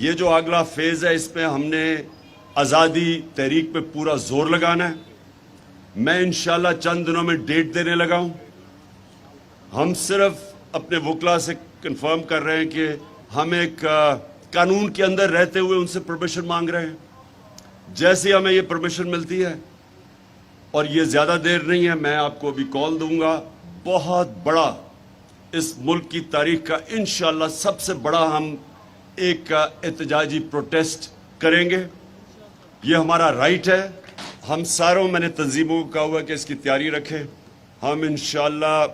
یہ جو اگلا فیز ہے اس میں ہم نے آزادی تحریک پہ پورا زور لگانا ہے. میں انشاءاللہ چند دنوں میں ڈیٹ دینے لگا ہوں. ہم صرف اپنے وکلا سے کنفرم کر رہے ہیں کہ ہم ایک قانون کے اندر رہتے ہوئے ان سے پرمیشن مانگ رہے ہیں. جیسے ہمیں یہ پرمیشن ملتی ہے اور یہ زیادہ دیر نہیں ہے، میں آپ کو ابھی کال دوں گا. بہت بڑا اس ملک کی تاریخ کا انشاءاللہ سب سے بڑا ہم ایک احتجاجی پروٹیسٹ کریں گے. یہ ہمارا رائٹ ہے. ہم ساروں میں نے تنظیموں کو کہا ہوا کہ اس کی تیاری رکھیں. ہم انشاءاللہ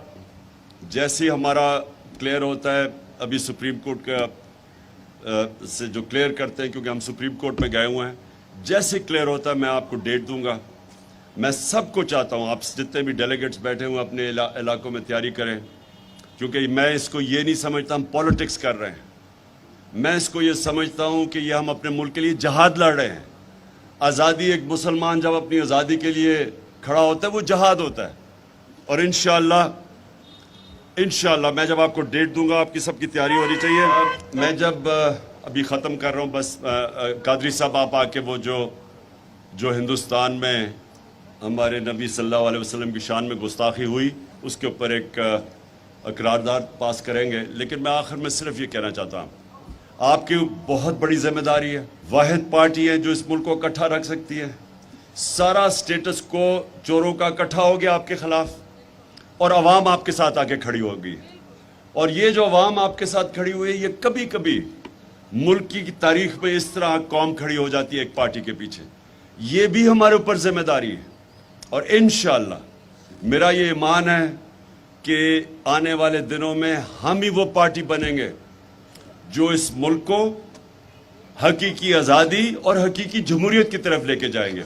جیسے ہمارا کلیئر ہوتا ہے، ابھی سپریم کورٹ کا سے جو کلیئر کرتے ہیں کیونکہ ہم سپریم کورٹ میں گئے ہوئے ہیں، جیسے کلیئر ہوتا ہے میں آپ کو ڈیٹ دوں گا. میں سب کو چاہتا ہوں آپ جتنے بھی ڈیلیگیٹس بیٹھے ہوئے اپنے علاقوں میں تیاری کریں، کیونکہ میں اس کو یہ نہیں سمجھتا ہم پالیٹکس کر رہے ہیں. میں اس کو یہ سمجھتا ہوں کہ یہ ہم اپنے ملک کے لیے جہاد لڑ رہے ہیں. آزادی، ایک مسلمان جب اپنی آزادی کے لیے کھڑا ہوتا ہے وہ جہاد ہوتا ہے. اور انشاءاللہ میں جب آپ کو ڈیٹ دوں گا آپ کی سب کی تیاری ہونی چاہیے. میں جب ابھی ختم کر رہا ہوں، بس قادری صاحب آپ آ کے وہ جو ہندوستان میں ہمارے نبی صلی اللہ علیہ وسلم کی شان میں گستاخی ہوئی اس کے اوپر ایک قرارداد پاس کریں گے. لیکن میں آخر میں صرف یہ کہنا چاہتا ہوں، آپ کی بہت بڑی ذمہ داری ہے. واحد پارٹی ہے جو اس ملک کو اکٹھا رکھ سکتی ہے. سارا سٹیٹس کو چوروں کا اکٹھا ہو گیا آپ کے خلاف، اور عوام آپ کے ساتھ آ کے کھڑی ہوگی. اور یہ جو عوام آپ کے ساتھ کھڑی ہوئی ہے، یہ کبھی کبھی ملک کی تاریخ میں اس طرح قوم کھڑی ہو جاتی ہے ایک پارٹی کے پیچھے. یہ بھی ہمارے اوپر ذمہ داری ہے. اور انشاءاللہ میرا یہ ایمان ہے کہ آنے والے دنوں میں ہم ہی وہ پارٹی بنیں گے جو اس ملک کو حقیقی آزادی اور حقیقی جمہوریت کی طرف لے کے جائیں گے.